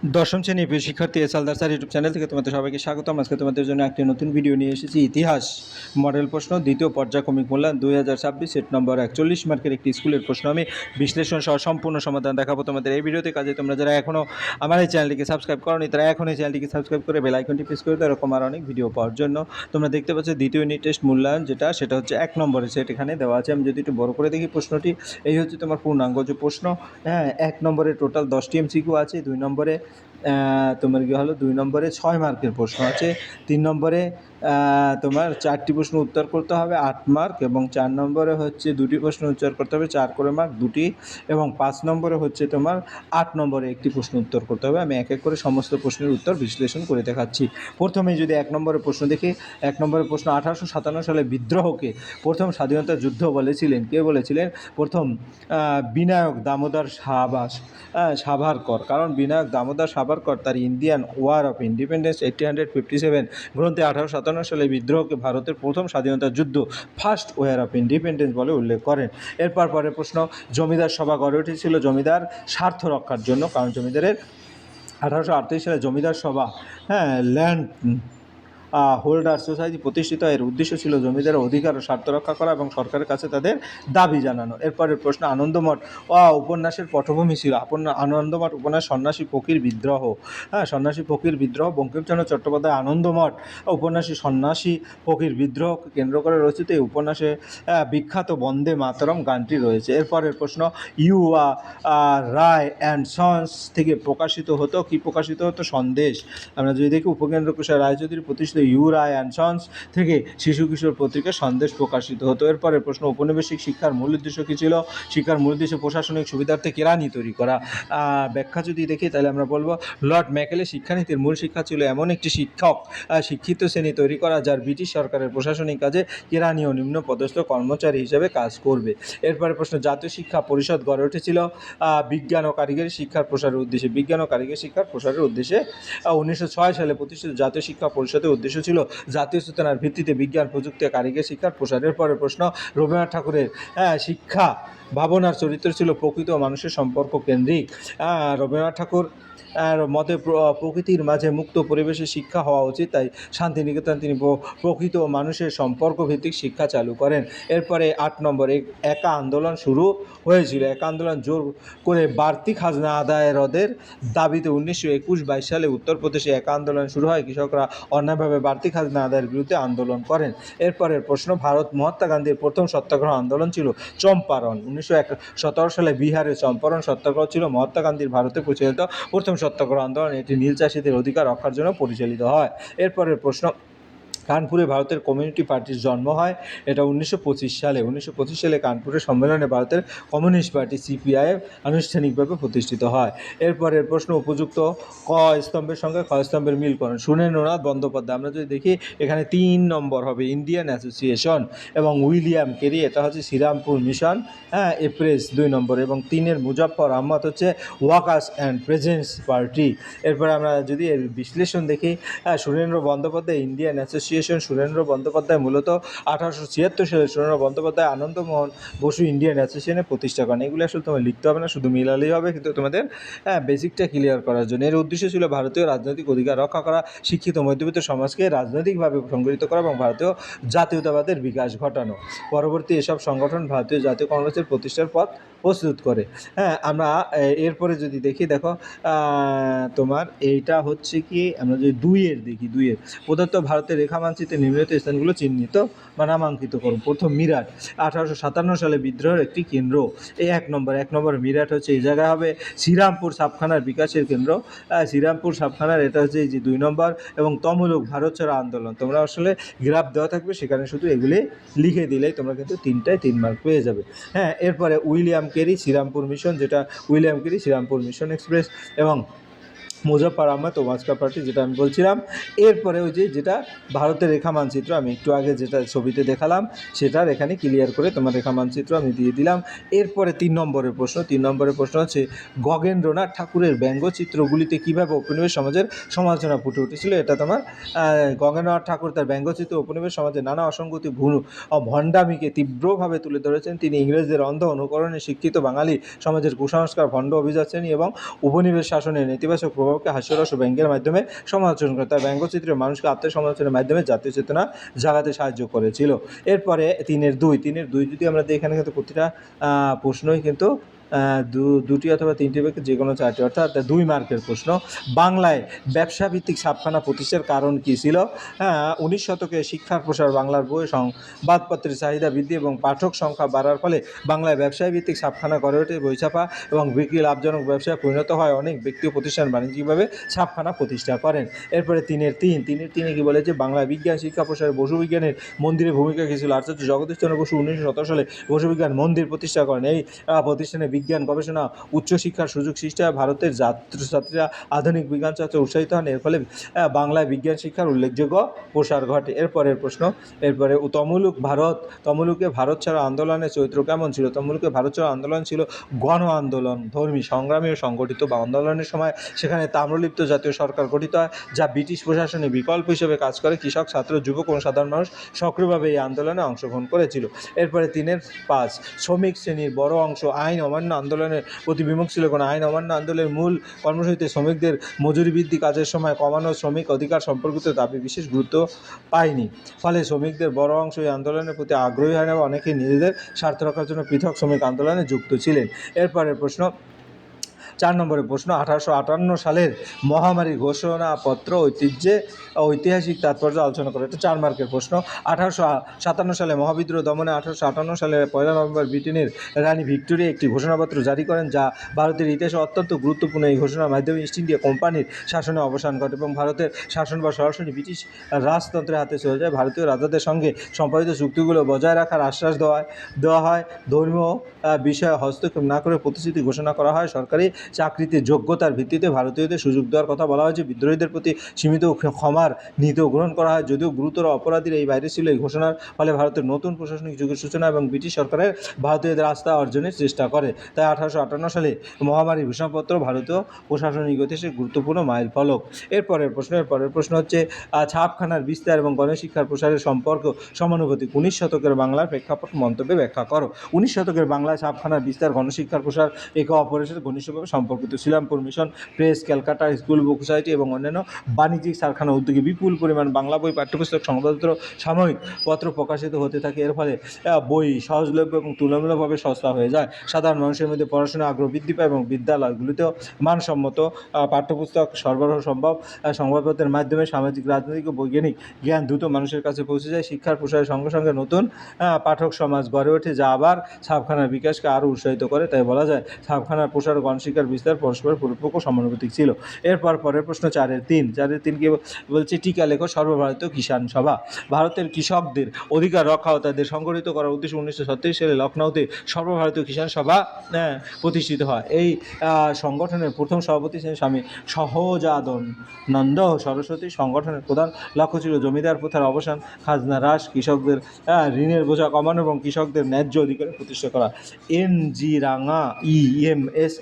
দশম শ্রেণীর প্রিয় শিক্ষার্থী এসালদার স্যার ইউটিউব চ্যানেল থেকে তোমাদের সবাইকে স্বাগতম। আজকে তোমাদের জন্য একটি নতুন ভিডিও নিয়ে এসেছি। ইতিহাস মডেল প্রশ্ন দ্বিতীয় পর্যায়ক্রমিক মূল্যায়ন 2026 সেট নম্বর 41 মার্কের একটি স্কুলের প্রশ্ন আমি বিশ্লেষণ সহ সম্পূর্ণ সমাধান দেখাবো তোমাদের এই ভিডিওতে। কাজে তোমরা যারা এখনও আমার এই চ্যানেলটিকে সাবস্ক্রাইব করোনি তারা এখন এই চ্যানেলটিকে সাবস্ক্রাইব করে বেল আইকনটি প্রেস করে দাও এরকম আর অনেক ভিডিও পাওয়ার জন্য। তোমরা দেখতে পাচ্ছ দ্বিতীয় ইউনিট টেস্ট মূল্যায়ন সেটা হচ্ছে 1 নম্বরের সেট এখানে দেওয়া আছে। আমি যদি একটু বড় করে দেখি প্রশ্নটি, এই হচ্ছে তোমার পূর্ণাঙ্গ যে প্রশ্ন। হ্যাঁ, 1 নম্বরে টোটাল 10টি এমসিকিউ আছে, 2 নম্বরে তোমার কী হলো 2 নম্বরে 6 মার্কের প্রশ্ন আছে, 3 নম্বরে তোমার 4টি প্রশ্ন উত্তর করতে হবে 8 মার্ক, এবং 4 নম্বরে হচ্ছে 2টি প্রশ্ন উত্তর করতে হবে 4 করে মার্ক 2টি, এবং 5 নম্বরে হচ্ছে তোমার 8 নম্বরে একটি প্রশ্ন উত্তর করতে হবে। আমি এক এক করে সমস্ত প্রশ্নের উত্তর বিশ্লেষণ করে দেখাচ্ছি। প্রথমেই যদি 1 নম্বরের প্রশ্ন দেখি, 1 নম্বরের প্রশ্ন 1857 সালে বিদ্রোহকে প্রথম স্বাধীনতা যুদ্ধ বলেছিলেন। কে বলেছিলেন? প্রথম বিনায়ক দামোদর সাভারকর। কারণ বিনায়ক দামোদর সাভারকর তার ইন্ডিয়ান ওয়ার অফ ইন্ডিপেন্ডেন্স 1857 গ্রন্থে 1857 সালে বিদ্রোহকে ভারতের প্রথম স্বাধীনতা যুদ্ধ ফার্স্ট ওয়ার অফ ইন্ডিপেন্ডেন্স বলে উল্লেখ করেন। এরপর পরের প্রশ্ন, জমিদার সভা গড়ে উঠেছিল জমিদার স্বার্থ রক্ষার জন্য। কারণ জমিদারের 1838 সালে জমিদার সভা, ল্যান্ড হোল্ডার সোসাইটি প্রতিষ্ঠিত। এর উদ্দেশ্য ছিল জমিদারের অধিকার ও স্বার্থ রক্ষা করা এবং সরকারের কাছে তাদের দাবি জানানো। এরপরের প্রশ্ন, আনন্দমঠ উপন্যাসের পটভূমি ছিল। আনন্দমঠ উপন্যাস সন্ন্যাসী ফকির বিদ্রোহ। সন্ন্যাসী ফকির বিদ্রোহ বঙ্কিমচন্দ্র চট্টোপাধ্যায় আনন্দমঠ উপন্যাসী সন্ন্যাসী ফকির বিদ্রোহকে কেন্দ্র করে রচিত এই উপন্যাসে বিখ্যাত বন্দে মাতরম গানটি রয়েছে। এরপরের প্রশ্ন, ইউ রায় অ্যান্ড সন্স থেকে প্রকাশিত হতো, কি প্রকাশিত হতো? সন্দেশ। আমরা যদি দেখি উপেন্দ্র কুমার রায়চৌধুরী প্রতিষ্ঠিত ইউ রায় অ্যান্ড সন্স থেকে শিশু কিশোর পত্রিকা সন্দেশ প্রকাশিত হতো। এরপরের প্রশ্ন, ঔপনিবেশিক শিক্ষার মূল উদ্দেশ্য কী ছিল? শিক্ষার মূল উদ্দেশ্য প্রশাসনিক সুবিধার্থে কেরানি তৈরি করা। ব্যাখ্যা যদি দেখি তাহলে আমরা বলবো লর্ড ম্যাকেলের শিক্ষানীতির মূল শিক্ষা ছিল এমন একটি শিক্ষিত শ্রেণী তৈরি করা যার ব্রিটিশ সরকারের প্রশাসনিক কাজে কেরানি ও নিম্ন পদস্থ কর্মচারী হিসেবে কাজ করবে। এরপরে প্রশ্ন, জাতীয় শিক্ষা পরিষদ গড়ে উঠেছিল বিজ্ঞান ও কারিগরি শিক্ষার প্রসারের উদ্দেশ্যে। বিজ্ঞান ও কারিগরি শিক্ষার প্রসারের উদ্দেশ্যে 1906 সালে প্রতিষ্ঠিত জাতীয় শিক্ষা পরিষদের উদ্দেশ্য ছিল জাতীয় চেতনার ভিত্তিতে বিজ্ঞান প্রযুক্তি কারিগরি শিক্ষার প্রসারের। পরের প্রশ্ন, রবীন্দ্রনাথ ঠাকুরের শিক্ষা ভাবনার চরিত্র ছিল প্রকৃত মানুষের সম্পর্ক কেন্দ্রিক। রবীন্দ্রনাথ ঠাকুর মতে প্রকৃতির মাঝে মুক্ত পরিবেশে শিক্ষা হওয়া উচিত, তাই শান্তিনিকেতন তিনি প্রকৃত মানুষের সম্পর্ক ভিত্তিক শিক্ষা চালু করেন। এরপরে 8 নম্বরে একা আন্দোলন শুরু হয়েছিল। একা আন্দোলন জোর করে বাড়তি খাজনা আদায়ের দাবিতে 1921-22 সালে উত্তরপ্রদেশে একা আন্দোলন শুরু হয়। কৃষকরা অন্যায়ভাবে বাড়তি খাজনা আদায়ের বিরুদ্ধে আন্দোলন করেন। এরপরের প্রশ্ন, ভারত মহাত্মা গান্ধীর প্রথম সত্যাগ্রহ আন্দোলন ছিল চম্পারণ। 1917 সালে বিহারে চম্পারণ সত্যাগ্রহ ছিল মহাত্মা গান্ধীর ভারতে পরিচালিত প্রথম সত্যাগ্রহ আন্দোলন। এটি নীল চাষীদের অধিকার রক্ষার জন্য পরিচালিত হয়। এরপরের প্রশ্ন, কানপুরে ভারতের কমিউনিস্ট পার্টির জন্ম হয়। এটা 1925 সালে। 1925 সালে কানপুরের সম্মেলনে ভারতের কমিউনিস্ট পার্টি সিপিআইএম আনুষ্ঠানিকভাবে প্রতিষ্ঠিত হয়। এরপরের প্রশ্ন, উপযুক্ত ক স্তম্ভের সঙ্গে খ স্তম্ভের মিল করেন। সুরেন্দ্রনাথ বন্দ্যোপাধ্যায়। আমরা যদি দেখি এখানে 3 নম্বর হবে ইন্ডিয়ান অ্যাসোসিয়েশন, এবং উইলিয়াম কেরি এটা হচ্ছে শ্রীরামপুর মিশন, এপ্রেস 2 নম্বর, এবং 3 মুজাফফর আহমদ হচ্ছে ওয়ার্কার্স অ্যান্ড প্রেজেন্টস পার্টি। এরপরে আমরা যদি এর বিশ্লেষণ দেখি, সুরেন্দ্র বন্দ্যোপাধ্যায় ইন্ডিয়ান অ্যাসোসিয়েশন। সুরেন্দ্র বন্দ্যোপাধ্যায় মূলত 1876 সালে সুরেন্দ্র বন্দ্যোপাধ্যায় আনন্দমোহন বসু ইন্ডিয়ান অ্যাসোসিয়েশনের প্রতিষ্ঠা করেন। এগুলো আসলে তোমার লিখতে হবে না, শুধু মিলালেই হবে, কিন্তু তোমাদের বেসিকটা ক্লিয়ার করার জন্য। এর উদ্দেশ্য ছিল ভারতীয় রাজনৈতিক অধিকার রক্ষা করা, শিক্ষিত মধ্যবিত্ত সমাজকে রাজনৈতিকভাবে সংগঠিত করা এবং ভারতীয় জাতীয়তাবাদের বিকাশ ঘটানো। পরবর্তী এসব সংগঠন ভারতীয় জাতীয় কংগ্রেসের প্রতিষ্ঠার পথ প্রস্তুত করে। আমরা এরপরে যদি দেখি, দেখো তোমার এইটা হচ্ছে কি, আমরা যদি 2-এর দেখি, 2-এর প্রদত্ত ভারতের রেখা মানচিত্রে নিম্নলিখিত স্থানগুলো চিহ্নিত বা নামাঙ্কিত করুন। প্রথম মিরাট, 1857 সালে বিদ্রোহের একটি কেন্দ্র। এই 1 নম্বর মিরাট হচ্ছে এই জায়গায় হবে। শ্রীরামপুর ছাপখানার বিকাশের কেন্দ্র, শ্রীরামপুর ছাপখানার এটা হচ্ছে এই যে 2 নম্বর, এবং তমলুক ভারত ছাড়া আন্দোলন। তোমরা আসলে গ্রাফ দেওয়া থাকবে, সেখানে শুধু এগুলি লিখে দিলেই তোমরা কিন্তু 3টায় 3 মার্ক পেয়ে যাবে। এরপরে উইলিয়াম কেরি শ্রীরামপুর মিশন, যেটা William Carey Serampore mission express, এবং মুজাফফর আহমদ ওয়ার্কার্স পার্টি, যেটা আমি বলছিলাম। এরপরে ওই যেটা ভারতের রেখা মানচিত্র, আমি একটু আগে যেটা ছবিতে দেখালাম সেটার এখানে ক্লিয়ার করে তোমার রেখা মানচিত্র আমি দিয়ে দিলাম। এরপরে 3 নম্বরের প্রশ্ন হচ্ছে, গগেন্দ্রনাথ ঠাকুরের ব্যঙ্গচিত্রগুলিতে কীভাবে উপনিবেশ সমাজের সমালোচনা ফুটে উঠেছিল। এটা তোমার গগেন্দ্রনাথ ঠাকুর তার ব্যঙ্গচিত্র উপনিবেশ সমাজের নানা অসঙ্গতি ভণ্ডামিকে তীব্রভাবে তুলে ধরেছেন। তিনি ইংরেজদের অন্ধ অনুকরণে শিক্ষিত বাঙালি সমাজের কুসংস্কার, ভণ্ড অভিজাত শ্রেণী এবং উপনিবেশ শাসনের নেতিবাচক প্রভাব প্রভাবকে হাস্যরস ও ব্যঙ্গের মাধ্যমে সমালোচনা করে। তার ব্যঙ্গচিত্রে মানুষকে আত্মসমালোচনার মাধ্যমে জাতীয় চেতনা জাগাতে সাহায্য করেছিল। এরপরে 3-2 যদি আমরা দিই, এখানে কিন্তু প্রতিটা প্রশ্নই কিন্তু দুটি অথবা তিনটি ব্যক্তি যে কোনো চারটি, অর্থাৎ 2 মার্কের প্রশ্ন। বাংলায় ব্যবসাভিত্তিক ছাপখানা প্রতিষ্ঠার কারণ কী ছিল? 19 শতকে শিক্ষার প্রসার, বাংলার বই সংবাদপত্রের চাহিদা বৃদ্ধি এবং পাঠক সংখ্যা বাড়ার ফলে বাংলায় ব্যবসায় ভিত্তিক ছাপখানা গড়ে ওঠে। বই ছাপা এবং বিক্রি লাভজনক ব্যবসায় পরিণত হয়। অনেক ব্যক্তি ও প্রতিষ্ঠান বাণিজ্যিকভাবে ছাপখানা প্রতিষ্ঠা করেন। এরপরে 3-3 কি বলেছে? বাংলা বিজ্ঞান শিক্ষা প্রসারে বসু বিজ্ঞানের মন্দিরের ভূমিকা কী ছিল? আচার্য জগদীশচন্দ্র বসু 1917 সালে বসু বিজ্ঞান মন্দির প্রতিষ্ঠা করেন। এই প্রতিষ্ঠানে বিজ্ঞান গবেষণা উচ্চশিক্ষার সুযোগ সৃষ্টি হয়। ভারতের ছাত্রছাত্রীরা আধুনিক বিজ্ঞান চর্চায় উৎসাহিত হন। এর ফলে বাংলায় বিজ্ঞান শিক্ষার উল্লেখযোগ্য প্রসার ঘটে। এরপরের প্রশ্ন, তমলুকে ভারত ছাড়া আন্দোলনের চরিত্র কেমন ছিল? তমলুকে ভারত ছাড়া আন্দোলন ছিল গণ আন্দোলন, ধর্মী, সংগ্রামী ও সংগঠিত। বা আন্দোলনের সময় সেখানে তাম্রলিপ্ত জাতীয় সরকার গঠিত হয়, যা ব্রিটিশ প্রশাসনের বিকল্প হিসেবে কাজ করে। কৃষক, ছাত্র, যুবক ও সাধারণ মানুষ সক্রিয়ভাবে এই আন্দোলনে অংশগ্রহণ করেছিল। এরপরে 3-5 শ্রমিক শ্রেণীর বড় অংশ আইন অমান্য আন্দোলনের প্রতি বিমুখ ছিল। কোনো আইন অমান্য আন্দোলনের মূল কর্মসূচিতে শ্রমিকদের মজুরি বৃদ্ধি, কাজের সময় কমানো, শ্রমিক অধিকার সম্পর্কিত দাবি বিশেষ গুরুত্ব পায়নি। ফলে শ্রমিকদের বড় অংশ এই আন্দোলনের প্রতি আগ্রহী হয় না, অনেকেই নিজেদের স্বার্থ রক্ষার জন্য পৃথক শ্রমিক আন্দোলনে যুক্ত ছিলেন। এরপরের প্রশ্ন, 4 নম্বরের প্রশ্ন, 1858 সালের মহামারী ঘোষণাপত্র ঐতিহাসিক তাৎপর্য আলোচনা করে। এটা 4 মার্কের প্রশ্ন। 1857 সালে মহাবিদ্রোহ দমনে 1858 সালের 1 নভেম্বর ব্রিটেনের রানী ভিক্টোরিয়া একটি ঘোষণাপত্র জারি করেন, যা ভারতের ইতিহাসে অত্যন্ত গুরুত্বপূর্ণ। এই ঘোষণার মাধ্যমে ইস্ট ইন্ডিয়া কোম্পানির শাসনের অবসান ঘটে এবং ভারতের শাসনভার সরাসরি ব্রিটিশ রাজতন্ত্রের হাতে চলে যায়। ভারতীয় রাজাদের সঙ্গে সম্পাদিত চুক্তিগুলো বজায় রাখার আশ্বাস দেওয়া হয়। ধর্মীয় বিষয়ে হস্তক্ষেপ না করে প্রতিশ্রুতি ঘোষণা করা হয়। সরকারি চাকরিতে যোগ্যতার ভিত্তিতে ভারতীয়দের সুযোগ দেওয়ার কথা বলা হয়েছে। বিদ্রোহীদের প্রতি সীমিত ক্ষমার নীতিও গ্রহণ করা হয়। যদিও গুরুতর অপরাধীর এই বাইরে ছিল, এই ঘোষণার ফলে ভারতের নতুন প্রশাসনিক যুগের সূচনা এবং ব্রিটিশ সরকারের ভারতীয়দের আস্থা অর্জনের চেষ্টা করে। তাই 1858 সালে মহামারী ঘোষণাপত্র ভারতীয় প্রশাসনিক ইতিহাসে গুরুত্বপূর্ণ মাইল ফলক। এরপরের প্রশ্ন হচ্ছে ছাপখানার বিস্তার এবং গণশিক্ষার প্রসারের সম্পর্ক সমানুপাতিক। 19 শতকের বাংলার প্রেক্ষাপট মন্তব্যে ব্যাখ্যা করো। 19 শতকের বাংলায় ছাপখানার বিস্তার, গণশিক্ষার প্রসার একে অপরের সাথে ঘনিষ্ঠভাবে সম্পর্কিত। Serampore mission press, Calcutta school book society এবং অন্যান্য বাণিজ্যিক কারখানা উদ্যোগে বিপুল পরিমাণ বাংলা বই, পাঠ্যপুস্তক, সংবাদপত্র, সাময়িক পত্র প্রকাশিত হতে থাকে। এর ফলে বই সহজলভ্য এবং তুলনামূলকভাবে সস্তা হয়ে যায়। সাধারণ মানুষের মধ্যে পড়াশোনার আগ্রহ বৃদ্ধি পায় এবং বিদ্যালয়গুলিতেও মানসম্মত পাঠ্যপুস্তক সরবরাহ সম্ভব। সংবাদপত্রের মাধ্যমে সামাজিক, রাজনৈতিক ও বৈজ্ঞানিক জ্ঞান দ্রুত মানুষের কাছে পৌঁছে যায়। শিক্ষার প্রসারের সঙ্গে সঙ্গে নতুন পাঠক সমাজ গড়ে ওঠে, যা আবার ছাপখানার বিকাশকে আরও উৎসাহিত করে। তাই বলা যায় ছাপখানার প্রসার ও গণশিক্ষার বিস্তার পরস্পর পরিপূরক ও সমানুপাতিক ছিল। পরের প্রশ্ন 4-3 কি বলছে? টিকা লেখো। সর্বভারতীয় কিষাণ সভা ভারতের কৃষকদের অধিকার রক্ষা ও তাদের সংগঠিত করার উদ্দেশ্যে 1936 সালে লখনৌতে সর্বভারতীয় কিষাণ সভা প্রতিষ্ঠিত হয়। এই সংগঠনের প্রথম সভাপতি ছিলেন স্বামী সহজানন্দ সরস্বতী। সংগঠনের প্রধান লক্ষ্য ছিল জমিদার প্রথার অবসান, খাজনা হ্রাস, কৃষকদের ঋণের বোঝা কমানো এবং কৃষকদের ন্যায্য অধিকার প্রতিষ্ঠা করা। এন.জি. রাঙা, EMS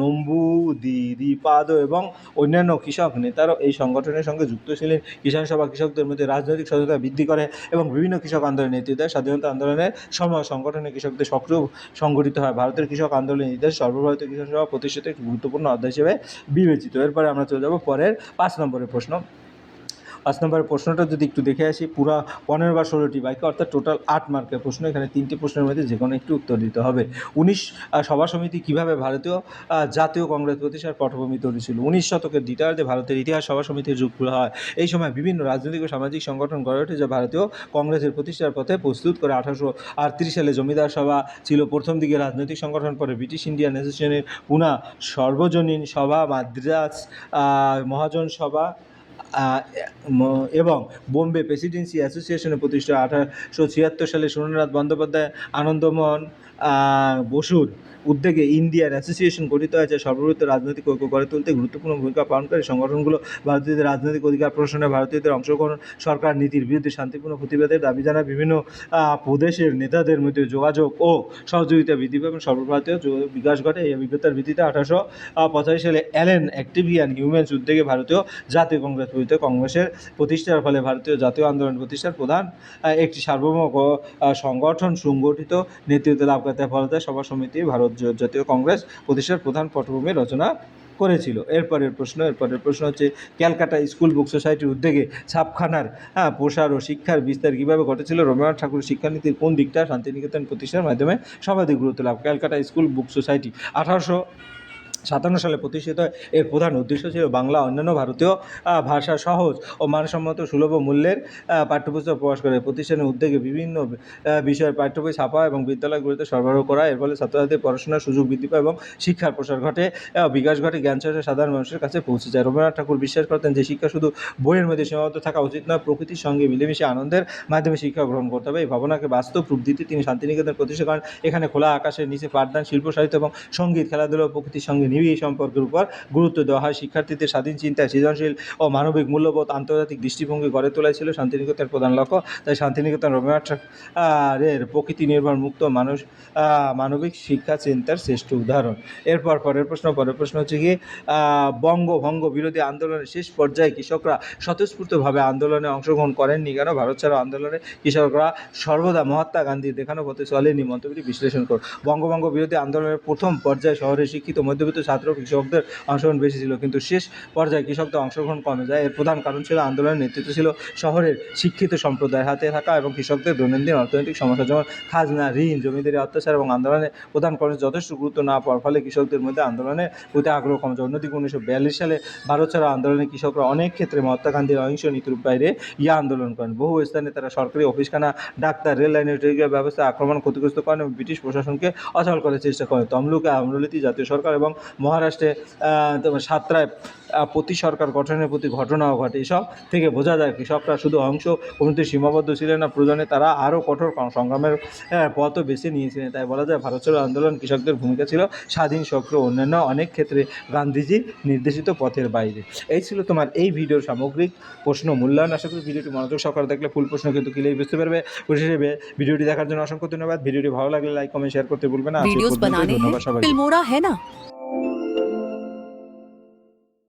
নম্বুদিরিপাদ এবং অন্যান্য কৃষক নেতারাও এই সংগঠনের সঙ্গে যুক্ত ছিলেন। কিষাণ সভা কৃষকদের মধ্যে রাজনৈতিক সচেতনতা বৃদ্ধি করে এবং বিভিন্ন কৃষক আন্দোলনের নেতৃত্ব দেয়। স্বাধীনতা আন্দোলনের সময় সংগঠনে কৃষকদের সক্রিয় সংগঠিত হয়। ভারতের কৃষক আন্দোলনের ইতিহাসে সর্বভারতীয় কিষাণ সভা প্রতিষ্ঠিত একটি গুরুত্বপূর্ণ অধ্যায় হিসেবে বিবেচিত। এরপরে আমরা চলে যাব পরের 5 নম্বরের প্রশ্ন। 5 নম্বরের প্রশ্নটা যদি একটু দেখে আসি, পুরা 15 বা 16টি বাক্য, অর্থাৎ টোটাল 8 মার্কের প্রশ্ন। এখানে 3টি প্রশ্নের মধ্যে যে কোনো একটি উত্তর দিতে হবে। 19 সভা সমিতি কীভাবে ভারতীয় জাতীয় কংগ্রেস প্রতিষ্ঠার পটভূমি তৈরি ছিল? 19 শতকের দ্বিতীয়ার্ধে ভারতের ইতিহাস সভা সমিতির যুগ শুরু হয়। এই সময় বিভিন্ন রাজনৈতিক ও সামাজিক সংগঠন গড়ে ওঠে, যা ভারতীয় কংগ্রেসের প্রতিষ্ঠার পথে প্রস্তুত করে। 1838 সালে জমিদার সভা ছিল প্রথম দিকে রাজনৈতিক সংগঠন, পরে ব্রিটিশ ইন্ডিয়ান অ্যাসোসিয়েশনের পুনা সর্বজনীন সভা, মাদ্রাজ মহাজন সভা এবং বোম্বে প্রেসিডেন্সি অ্যাসোসিয়েশনের প্রতিষ্ঠা। 1876 সালে সুরেন্দ্রনাথ বন্দ্যোপাধ্যায়, আনন্দমোহন বসুর উদ্যোগে ইন্ডিয়ান অ্যাসোসিয়েশন গঠিত হয়েছে। সর্ববৃহৎ রাজনৈতিক ঐক্য গড়ে তুলতে গুরুত্বপূর্ণ ভূমিকা পালনকারী সংগঠনগুলো ভারতীয়দের রাজনৈতিক অধিকার প্রশ্নে ভারতীয়দের অংশগ্রহণ, সরকার নীতির বিরুদ্ধে শান্তিপূর্ণ প্রতিবাদের দাবি জানায়, বিভিন্ন প্রদেশের নেতাদের মধ্যে যোগাযোগ ও সহযোগিতা বৃদ্ধি পায় এবং সর্বভারতীয় বিকাশ ঘটে। এই অভিজ্ঞতার ভিত্তিতে 1885 সালে অ্যালেন অ্যাক্টিভিয়ান হিউম্যানস উদ্যোগে ভারতীয় জাতীয় কংগ্রেসের প্রতিষ্ঠার ফলে ভারতীয় জাতীয় আন্দোলন প্রতিষ্ঠার প্রধান একটি সার্বভৌম সংগঠন সংগঠিত নেতৃত্ব লাভ করতে ফলে সভা সমিতি ভারত জাতীয় কংগ্রেস প্রতিষ্ঠার প্রধান পটভূমি রচনা করেছিল। এরপরের প্রশ্ন হচ্ছে ক্যালকাটা স্কুল বুক সোসাইটির উদ্যোগে ছাপখানার প্রসার ও শিক্ষার বিস্তার কীভাবে ঘটেছিল? রবীন্দ্রনাথ ঠাকুর শিক্ষানীতির কোন দিকটা শান্তিনিকেতন প্রতিষ্ঠার মাধ্যমে সর্বাধিক গুরুত্ব লাভ? ক্যালকাটা স্কুল বুক সোসাইটি 1857 সালে প্রতিষ্ঠিত হয়। এর প্রধান উদ্দেশ্য ছিল বাংলা অন্যান্য ভারতীয় ভাষা সহজ ও মানসম্মত সুলভ মূল্যের পাঠ্যপুস্তক প্রকাশ করে। প্রতিষ্ঠানের উদ্যোগে বিভিন্ন বিষয়ের পাঠ্যবই ছাপা এবং বিদ্যালয়গুলিতে সরবরাহ করা। এর ফলে ছাত্রছাত্রীদের পড়াশোনার সুযোগ বৃদ্ধি পায় এবং শিক্ষার প্রসার ঘটে, বিকাশ ঘটে, জ্ঞান চর্চা সাধারণ মানুষের কাছে পৌঁছে যায়। রবীন্দ্রনাথ ঠাকুর বিশ্বাস করতেন যে শিক্ষা শুধু বইয়ের মধ্যে সীমাবদ্ধ থাকা উচিত নয়, প্রকৃতির সঙ্গে মিলেমিশে আনন্দের মাধ্যমে শিক্ষা গ্রহণ করতে হবে। এই ভাবনাকে বাস্তব রূপ দিতে তিনি শান্তিনিকেতন প্রতিষ্ঠা করেন। এখানে খোলা আকাশের নিচে পাঠদান, শিল্প সাহিত্য এবং সঙ্গীত, খেলাধুলা ও প্রকৃতির সঙ্গে নিবিড় সম্পর্কের উপর গুরুত্ব দেওয়া হয়। শিক্ষার্থীদের স্বাধীন চিন্তা, সৃজনশীল ও মানবিক মূল্যবোধ, আন্তর্জাতিক দৃষ্টিভঙ্গি গড়ে তোলাই ছিল শান্তিনিকেতনের প্রধান লক্ষ্য। তাই শান্তিনিকেতন রবীন্দ্রনাথ ঠাকুরের প্রকৃতি নির্ভর মুক্ত মানবিক শিক্ষা চিন্তার শ্রেষ্ঠ উদাহরণ। পরের প্রশ্ন হচ্ছে কি বঙ্গভঙ্গ বিরোধী আন্দোলনের শেষ পর্যায়ে কৃষকরা স্বতঃস্ফূর্তভাবে আন্দোলনে অংশগ্রহণ করেননি কেন? ভারত ছাড়ো আন্দোলনে কৃষকরা সর্বদা মহাত্মা গান্ধীর দেখানো পথে চলেনি। মন্তব্যটি বিশ্লেষণ করো। বঙ্গভঙ্গ বিরোধী আন্দোলনের প্রথম পর্যায়ে শহরে শিক্ষিত মধ্যবিত্ত ছাত্র কৃষকদের অংশগ্রহণ বেশি ছিল, কিন্তু শেষ পর্যায়ে কৃষকদের অংশগ্রহণ কমে যায়। এর প্রধান কারণ ছিল আন্দোলনের নেতৃত্ব ছিল শহরের শিক্ষিত সম্প্রদায়ের হাতে থাকা এবং কৃষকদের দৈনন্দিন অর্থনৈতিক সমস্যা যেমন খাজনা, ঋণ, জমিদারি অত্যাচার এবং আন্দোলনের প্রধান কর্মসূচি যথেষ্ট গুরুত্ব না পাওয়ার ফলে কৃষকদের মধ্যে আন্দোলনের প্রতি আগ্রহ কমে যায়। অন্যদিকে 1942 সালে ভারত ছাড়ো আন্দোলনে কৃষকরা অনেক ক্ষেত্রে মহাত্মা গান্ধীর অহিংস নীতির বাইরে আন্দোলন করেন। বহু স্থানে তারা সরকারি অফিসখানা, ডাক্তার, রেল লাইনের টেলিগ্রাফ ব্যবস্থা আক্রমণ ক্ষতিগ্রস্ত করেন এবং ব্রিটিশ প্রশাসনকে অচল করার চেষ্টা করেন। তমলুকে আমরুলিতে জাতীয় সরকার এবং মহারাষ্ট্রে সাতরায় প্রতি সরকার গঠনের প্রতি ঘটনাও ঘটে। এসব থেকে বোঝা যায় কৃষকরা শুধু অংশ কমিতে সীমাবদ্ধ ছিলেন না, প্রয়োজনে তারা আরও কঠোর সংগ্রামের পথও বেছে নিয়েছিলেন। তাই বলা যায় ভারত ছাড়ো আন্দোলন কৃষকদের ভূমিকা ছিল স্বাধীন, সক্রিয়, অন্যান্য অনেক ক্ষেত্রে গান্ধীজি নির্দেশিত পথের বাইরে। এই ছিল তোমার এই ভিডিওর সামগ্রিক প্রশ্ন মূল্যায়ন। আশা করি ভিডিওটি মনোযোগ সহকারে দেখলে ফুল প্রশ্ন কিন্তু ক্লিয়ার বুঝতে পারবে। পরিশেষে ভিডিওটি দেখার জন্য অসংখ্য ধন্যবাদ। ভিডিওটি ভালো লাগলে লাইক, কমেন্ট, শেয়ার করতে ভুলবে না। वीडियोस बनाने हैं, ধন্যবাদ সবাইকে। फिल्मोरा है ना।